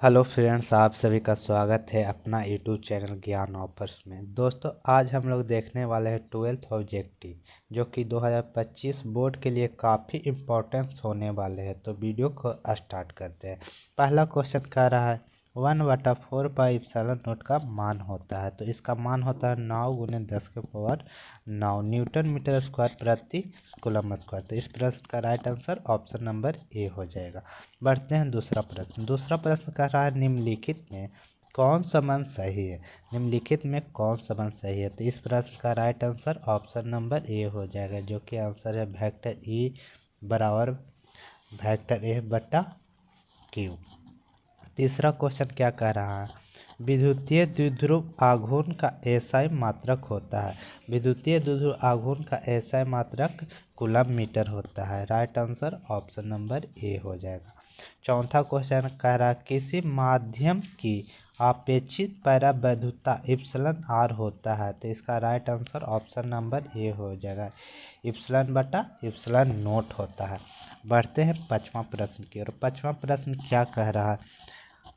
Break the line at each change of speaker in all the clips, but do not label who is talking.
Hello friends, आप सभी का स्वागत है अपना यूट्यूब चैनल ज्ञान ऑफर्स में। दोस्तों, आज हम लोग देखने वाले हैं 12th ऑब्जेक्टिव, जो कि 2025 बोर्ड के लिए काफ़ी इम्पोर्टेंस होने वाले हैं। तो वीडियो को स्टार्ट करते हैं। पहला क्वेश्चन कह रहा है 1/4 पाई एप्सिलॉन नॉट का मान होता है। तो इसका मान होता है 9 × 10⁹ न्यूटन मीटर स्क्वायर प्रति कूलम स्क्वायर। तो इस प्रश्न का right answer option number A हो जाएगा। बढ़ते हैं दूसरा प्रश्न। दूसरा प्रश्न कह रहा है निम्नलिखित में कौन सा मान सही है। निम्नलिखित में कौन सा मान सही है। तो इस प्रश्न का right answer option number A हो जाएगा, जो कि आंसर है वेक्टर ई बराबर वेक्टर ए बटा क्यू। तीसरा क्वेश्चन क्या कह रहा है, विद्युतीय द्विध्रुव आघूर्ण का एसआई मात्रक होता है। विद्युतीय द्विध्रुव आघूर्ण का एसआई मात्रक कूलम मीटर होता है। Right answer option number A हो जाएगा। चौथा क्वेश्चन कह रहा है किसी माध्यम की अपेक्षित परावैद्युता इप्सिलॉन आर होता है। तो इसका right answer option number A हो जाएगा, इप्सिलॉन बटा इप्सिलॉन नोट होता है। बढ़ते हैं पांचवा प्रश्न की ओर। पांचवा प्रश्न क्या कह रहा है,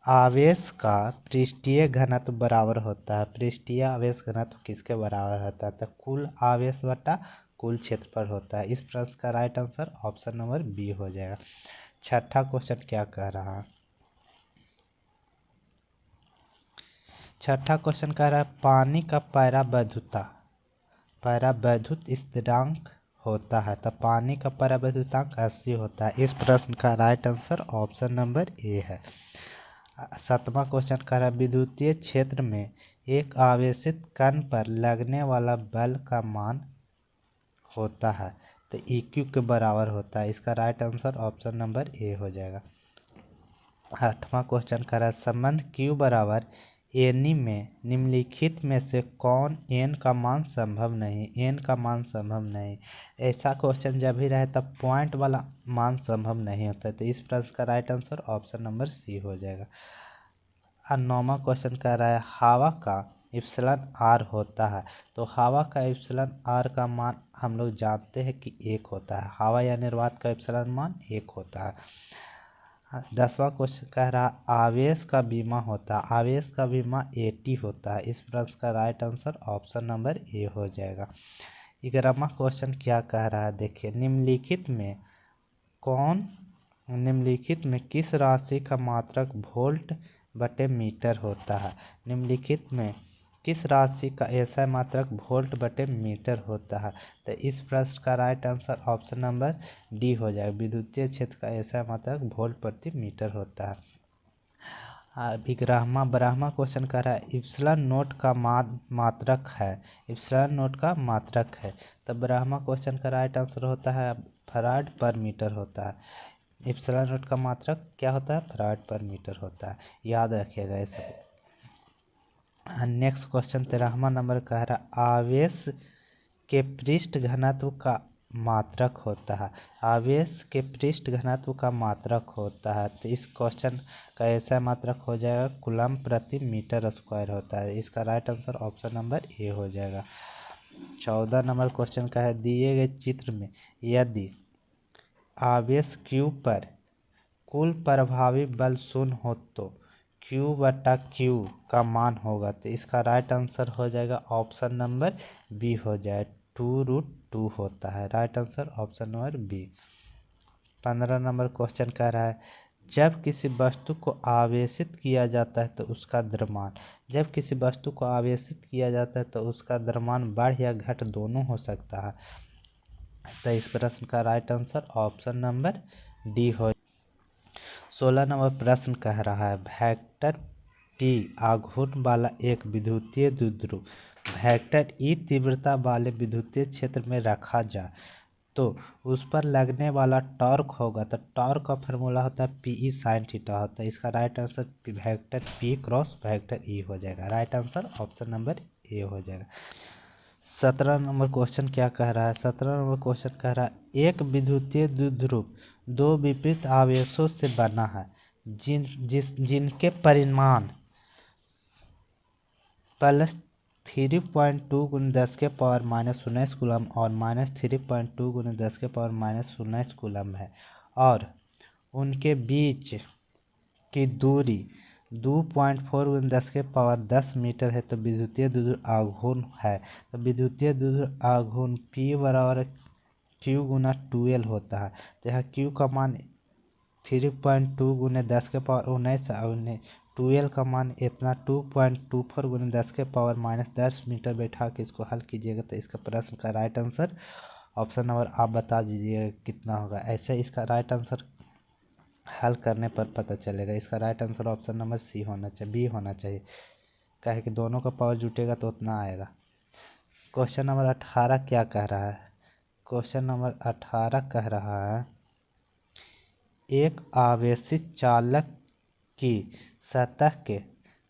आवेश का पृष्ठीय घनत्व बराबर होता है। पृष्ठीय आवेश घनत्व किसके बराबर होता है। तो कुल आवेश बटा कुल क्षेत्रफल होता है। इस प्रश्न का right answer option number B हो जाएगा। छठा क्वेश्चन क्या कह रहा है, छठा क्वेश्चन कह रहा है पानी का परावैद्युत स्थिरांक होता है। तो पानी का परावैद्युतांक 80 होता है। इस प्रश्न का right answer option number A है। सातवां क्वेश्चन कह रहा है विद्युतीय क्षेत्र में एक आवेशित कण पर लगने वाला बल का मान होता है। तो EQ के बराबर होता है। इसका right answer option number A हो जाएगा। आठवां क्वेश्चन कह रहा है संबंध Q बराबर एनी में निम्नलिखित में से कौन n का मान संभव नहीं। n का मान संभव नहीं, ऐसा क्वेश्चन जब भी रहे तब पॉइंट वाला मान संभव नहीं होता है। तो इस प्रश्न का right answer option number C हो जाएगा। और नौवां क्वेश्चन कह रहा है हवा का इप्सिलॉन आर होता है। तो हवा का इप्सिलॉन आर का मान हम लोग जानते हैं कि 1 होता है। हवा या निर्वात का इप्सिलॉन मान 1 होता है। 10वां क्वेश्चन कह रहा है आवेश का बीमा होता है। आवेश का बीमा 80 होता है। इस प्रश्न का right answer option number A हो जाएगा। 11वां क्वेश्चन क्या कह रहा है, देखिए निम्नलिखित में किस राशि का मात्रक वोल्ट बटे मीटर होता है। निम्नलिखित में किस राशि का ऐसा मात्रक वोल्ट बटे मीटर होता है। तो इस प्रश्न का right answer option number D हो जाएगा, विद्युतीय क्षेत्र का ऐसा मात्रक वोल्ट प्रति मीटर होता है। अभी ब्राह्मा क्वेश्चन कर रहा है इप्सिलॉन नोट का मात्रक है। इप्सिलॉन नोट का मात्रक है। तो ब्राह्मा क्वेश्चन का राइट आंसर होता है फराड पर मीटर होता है। इप्सिलॉन नोट का मात्रक क्या होता है, फराड पर मीटर होता है। याद रखिएगा ये सब। नेक्स्ट क्वेश्चन 13वां नंबर कह रहा आवेश के पृष्ठ घनत्व का मात्रक होता है। आवेश के पृष्ठ घनत्व का मात्रक होता है। तो इस क्वेश्चन का ऐसा मात्रक हो जाएगा कूलम प्रति मीटर स्क्वायर होता है। इसका right answer option number A हो जाएगा। 14 नंबर क्वेश्चन का है दिए गए चित्र में यदि आवेश Q पर कुल प्रभावी बल 0 हो तो Q/Q का मान होगा। तो इसका राइट आंसर हो जाएगा ऑप्शन नंबर बी हो जाए, 2√2 होता है। Right answer option number B. 15 number question कह रहा है जब किसी वस्तु को आवेशित किया जाता है तो उसका द्रव्यमान, जब किसी वस्तु को आवेशित किया जाता है तो उसका द्रव्यमान बढ़ या घट दोनों हो सकता है। तो इस प्रश्न का right answer option number D हो। 16 नंबर प्रश्न कह रहा है वेक्टर P आघूर्ण वाला एक विद्युतीय द्विध्रुव वेक्टर E तीव्रता वाले विद्युतीय क्षेत्र में रखा जाए तो उस पर लगने वाला टॉर्क होगा। तो टॉर्क का फार्मूला होता है PE sin थीटा होता है। इसका right answer vector P cross vector E हो जाएगा। Right answer option number A हो जाएगा। 17 नंबर क्वेश्चन क्या कह रहा है, 17 नंबर क्वेश्चन कह रहा है एक विद्युतीय द्विध्रुव दो विपरीत आवेशों से बना है जिनके परिमाण प्लस 3.2 × 10⁻⁻19 कूलम और -3.2 × 10⁻⁻19 कूलम है और उनके बीच की दूरी 2.4 × 10⁻10 मीटर है तो विद्युतीय द्विध्रुव आघूर्ण है। तो विद्युतीय द्विध्रुव आघूर्ण P बराबर Q × 2L होता है। तो यहाँ Q का मान 3.2 × 10⁻19 और 2L का मान इतना 2.24 × 10⁻−10 मीटर बैठा के इसको हल कीजिएगा तो इसका प्रश्न का राइट आंसर ऑप्शन नंबर आप बता दीजिएगा कितना होगा। ऐसे इसका राइट आंसर हल करने पर पता चलेगा। इसका right answer option number C होना चाहिए, बी होना चाहिए, कहे कि दोनों का पावर जुटेगा तो उतना आएगा। क्वेश्चन नंबर 18 क्या कह रहा है? क्वेश्चन नंबर 18 कह रहा है एक आवेशित चालक की सतह के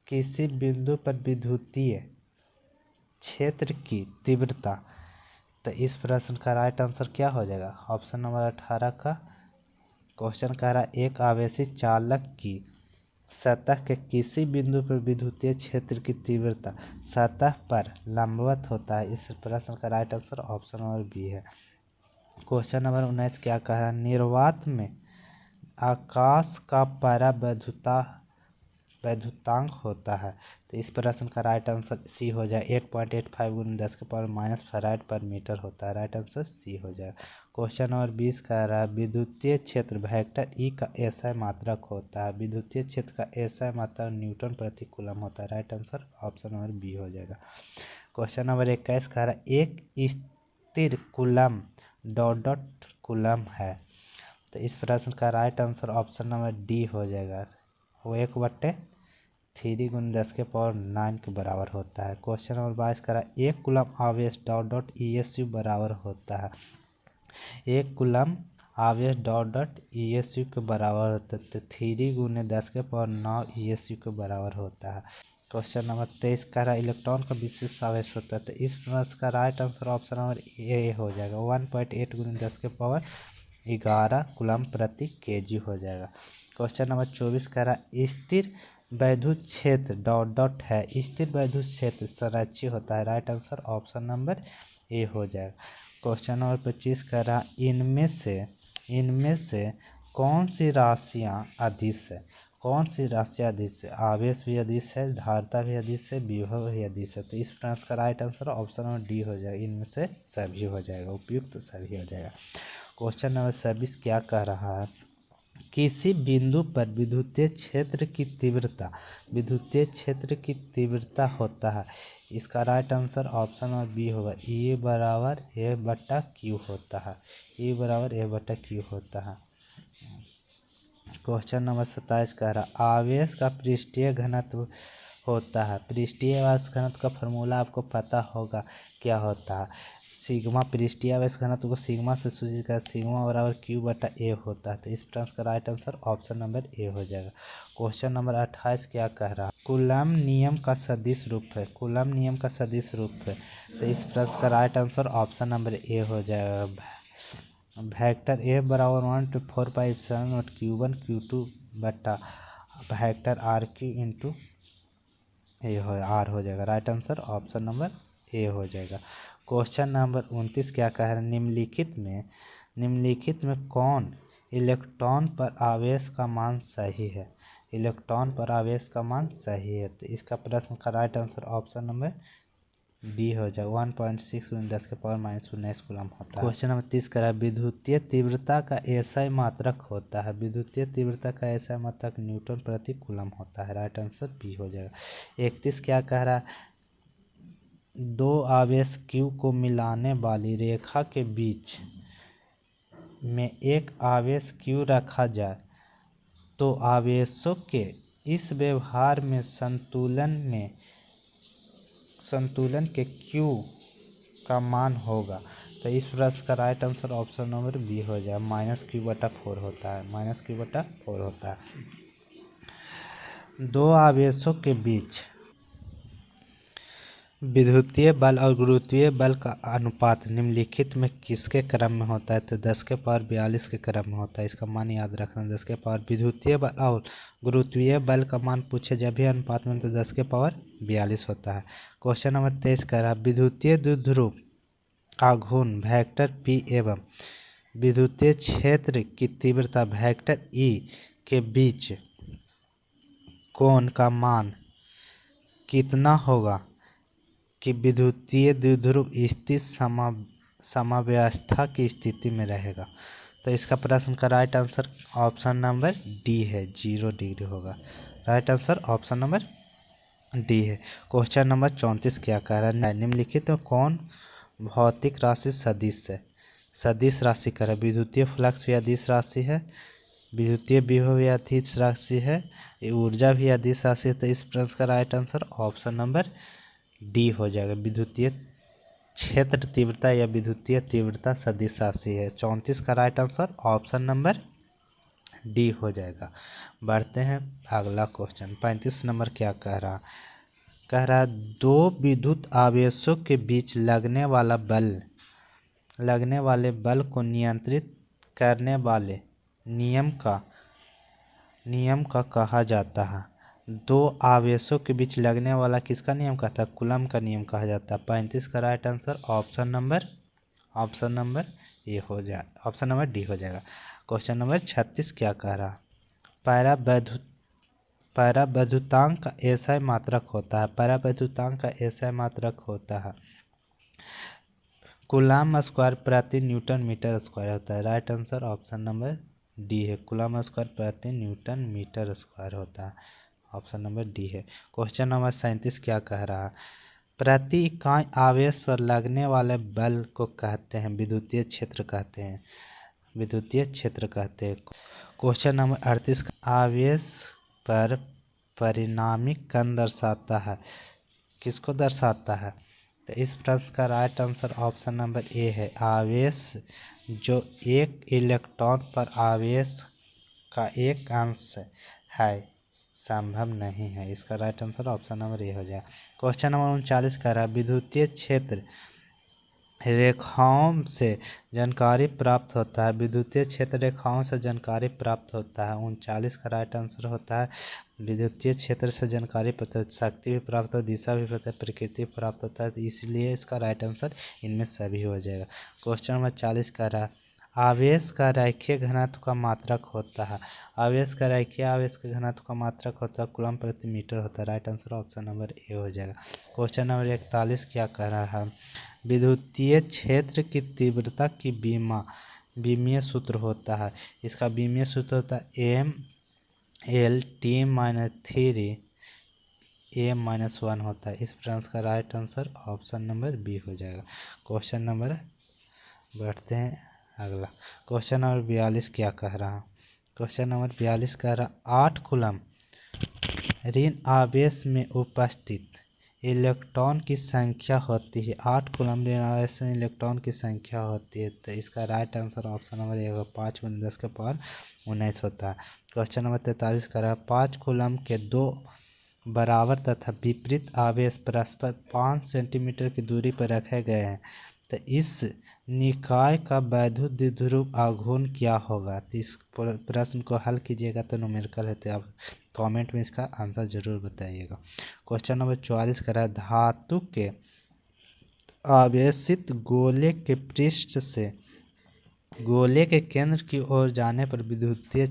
किसी बिंदु पर विद्युतीय क्षेत्र की तीव्रता। तो इस प्रश्न का राइट आंसर क्या हो जाएगा? ऑप्शन नंबर 18 का क्वेश्चन कह रहा है एक आवेशित चालक की सतह के किसी बिंदु पर विद्युतीय क्षेत्र की तीव्रता सतह पर लंबवत होता है। इस प्रश्न का right answer option number B है। क्वेश्चन नंबर 19 क्या कहा? निर्वात में आकाश का वैद्युतांक होता है। तो इस प्रश्न का राइट आंसर सी हो जाए। 8.85 × 10⁻⁻ फराड पर मीटर होता है। राइट आंसर सी हो जाएगा। क्वेश्चन नंबर 20 कह रहा है विद्युतीय क्षेत्र वेक्टर ई का एसआई मात्रक होता है। विद्युतीय क्षेत्र का एसआई मात्रक न्यूटन प्रति कूलम होता है। Right answer option number B हो जाएगा। क्वेश्चन नंबर 21 कह रहा है एक स्थिर कूलम डॉट कूलम है। तो इस प्रश्न का right answer option number D हो जाएगा। वो 1/3 × 10⁻9 के बराबर होता है। क्वेश्चन नंबर 22 करा एक कूलम आवेश डॉट ESU बराबर होता है। एक कूलम आवेश डॉट ESU के बराबर होता है तो 3 × 10⁻9 ESU के बराबर होता है। क्वेश्चन नंबर 23 कह रहा है इलेक्ट्रॉन का विशिष्ट आवेश होता है। तो इस प्रश्न का right answer option number A हो जाएगा। 1.8 × 10⁻11 कूलम प्रति kg हो जाएगा। क्वेश्चन नंबर 24 कह रहा है स्थिर वैद्युत क्षेत्र डॉट है। स्थिर वैद्युत क्षेत्र संरक्षित होता है। Right answer option number A हो जाएगा। क्वेश्चन नंबर 25 कह रहा है इनमें से कौन सी राशियाँ अदिश है? कौन सी राशियाँ अदिश है? आवेश भी अदिश है, धारिता भी अदिश है, विभव भी अदिश है। तो इस प्रश्न का right answer option number D हो जाएगा। इनमें से सभी हो जाएगा, उपयुक्त सभी हो जाएगा। क्वेश्चन नंबर 26 क्या कह रहा है किसी बिंदु पर विद्युतीय क्षेत्र की तीव्रता होता है। इसका right answer option number B होगा। E बराबर A/Q होता है। E बराबर A/Q होता है। क्वेश्चन नंबर 27 कह रहा है आवेश का पृष्ठीय घनत्व होता है। पृष्ठीय आवेश घनत्व का फॉर्मूला आपको पता होगा क्या होता है? सिग्मा पृष्ठीय आवेश घनत्व को सिग्मा से सूचित कर सिग्मा बराबर Q/A होता है। तो इस प्रश्न का right answer option number A हो जाएगा। क्वेश्चन नंबर 28 क्या कह रहा है कूलम्ब नियम का सदिश रूप है। कूलम्ब नियम का सदिश रूप है। तो इस प्रश्न का right answer option number A हो जाएगा। वेक्टर F बराबर 1/4πε0 Q1 Q2 बटा वेक्टर RQ × R हो जाएगा। Right answer option number A हो जाएगा। क्वेश्चन नंबर 29 क्या कह रहा है निम्नलिखित में कौन इलेक्ट्रॉन पर आवेश का मान सही है? इलेक्ट्रॉन पर आवेश का मान सही है। तो इसका प्रश्न का right answer option number B हो जाएगा। 1.6 × 10⁻−19 कूलम होता है। क्वेश्चन नंबर 30 करा विद्युतीय तीव्रता का एसआई मात्रक होता है। विद्युतीय तीव्रता का एसआई मात्रक न्यूटन प्रति कूलम होता है। राइट आंसर बी हो जाएगा। 31 क्या कह रहा है दो आवेश Q को मिलाने वाली रेखा के बीच में एक आवेश Q रखा जाए तो आवेशों के इस व्यवहार में संतुलन के Q का मान होगा। तो इस प्रश्न का right answer option number B हो जाए। -Q/4 होता है। -Q/4 होता है। दो आवेशों के बीच विद्युतीय बल और गुरुत्वीय बल का अनुपात निम्नलिखित में किसके क्रम में होता है? तो 10⁻42 के क्रम में होता है। इसका मान याद रखना। विद्युतीय बल और गुरुत्वीय बल का मान पूछे जब भी अनुपात में तो 10⁻42 होता है। क्वेश्चन नंबर 23 कह रहा है विद्युतीय द्विध्रुव आघूर्ण वेक्टर P एवं विद्युतीय क्षेत्र की तीव्रता वेक्टर E के बीच कोण का मान कितना होगा कि विद्युतीय द्विध्रुव स्थिर समाव्यवस्था की स्थिति में रहेगा। तो इसका प्रश्न का right answer option number D है, 0 डिग्री होगा। Right answer option number D है। क्वेश्चन नंबर 34 क्या कह रहा है, निम्नलिखित में कौन भौतिक राशि सदिश है। सदिश राशि कह रहा है, विद्युतीय फ्लक्स भी अदिश राशि है, विद्युतीय विभव भी अदिश राशि है, ऊर्जा भी अदिश राशि है। तो इस प्रश्न का right answer option number D हो जाएगा। विद्युतीय क्षेत्र तीव्रता या विद्युतीय तीव्रता सदिश राशि है। 34 का right answer option number D हो जाएगा। बढ़ते हैं अगला क्वेश्चन। 35 नंबर क्या कह रहा है, दो विद्युत आवेशों के बीच लगने वाले बल को नियंत्रित करने वाले नियम का कहा जाता है। दो आवेशों के बीच लगने वाला किसका नियम कहता है, कूलम का नियम कहा जाता है। 35 का right answer option number A हो जाए, ऑप्शन नंबर डी हो जाएगा। क्वेश्चन नंबर 36 क्या कह रहा, परावैद्युतांक का ऐसा मात्रक होता है कूलम स्क्वायर प्रति न्यूटन मीटर स्क्वायर होता है। Right answer option number D है, कूलम स्क्वायर प्रति न्यूटन मीटर स्क्वायर होता है। ऑप्शन नंबर डी है। क्वेश्चन नंबर 37 क्या कह रहा है, प्रति इकाई आवेश पर लगने वाले बल को कहते हैं विद्युतीय क्षेत्र कहते हैं। क्वेश्चन नंबर 38, आवेश पर परिणामी कण दर्शाता है, किसको दर्शाता है। तो इस प्रश्न का right answer option number A है, आवेश जो एक इलेक्ट्रॉन पर आवेश का एक अंश है संभव नहीं है। इसका right answer option number A हो जाएगा। क्वेश्चन नंबर 39 कह रहा है, विद्युतीय क्षेत्र रेखाओं से जानकारी प्राप्त होता है। विद्युतीय क्षेत्र रेखाओं से जानकारी प्राप्त होता है। 39 का राइट आंसर होता है, विद्युतीय क्षेत्र से जानकारी प्राप्त होता है, शक्ति भी प्राप्त होता है, दिशा भी प्राप्त होता है, प्रकृति प्राप्त होता है। तो इसलिए इसका राइट आंसर इनमें सभी हो जाएगा। क्वेश्चन नंबर 40 कह रहा है, आवेश का रैखिक घनत्व का मात्रक होता है। आवेश का घनत्व का मात्रक होता है कूलम प्रति मीटर होता है। Right answer option number A हो जाएगा। क्वेश्चन नंबर 41 क्या कह रहा है, विद्युतीय क्षेत्र की तीव्रता की बीमीय सूत्र होता है। इसका बीमीय सूत्र होता है M/L(T)-3 होता है। इस प्रश्न का right answer option number B हो जाएगा। क्वेश्चन नंबर बढ़ते हैं अगला। क्वेश्चन नंबर 42 क्या कह रहा है, क्वेश्चन नंबर 42 कह रहा, 8 कूलम ऋण आवेश में उपस्थित इलेक्ट्रॉन की संख्या होती है। 8 कूलम ऋण आवेश में इलेक्ट्रॉन की संख्या होती है। तो इसका right answer option number A होगा, 5 × 10⁻19 होता है। क्वेश्चन नंबर 43 कह रहा है, 5 कूलम के दो बराबर तथा विपरीत आवेश परस्पर 5 सेंटीमीटर की दूरी पर रखे गए हैं। तो इस निकाय का वैद्युत द्विध्रुव आघूर्ण क्या होगा। तो इस प्रश्न को हल कीजिएगा तो न्यूमेरिकल है, तो आप कमेंट में इसका आंसर जरूर बताइएगा। क्वेश्चन नंबर 44 कर रहा है, धातु के आवेशित गोले के पृष्ठ से गोले के केंद्र की ओर जाने पर विद्युतीय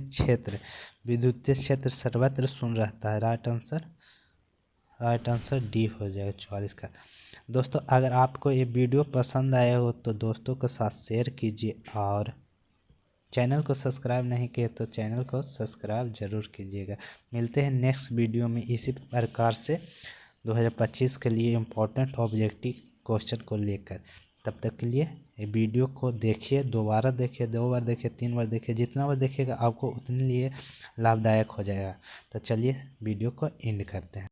क्षेत्र सर्वत्र शून्य रहता है। राइट आंसर डी हो जाएगा 44 का। दोस्तों अगर आपको ये वीडियो पसंद आया हो तो दोस्तों के साथ शेयर कीजिए, और चैनल को सब्सक्राइब नहीं किए तो चैनल को सब्सक्राइब जरूर कीजिएगा। मिलते हैं नेक्स्ट वीडियो में इसी प्रकार से 2025 के लिए इम्पोर्टेंट ऑब्जेक्टिव क्वेश्चन को लेकर। तब तक के लिए ये वीडियो को देखिए, 2 बार देखिए, 2 बार देखिए, 3 बार देखिए, जितना बार देखिएगा आपको उतने लिए लाभदायक हो जाएगा। तो चलिए वीडियो को एंड करते हैं।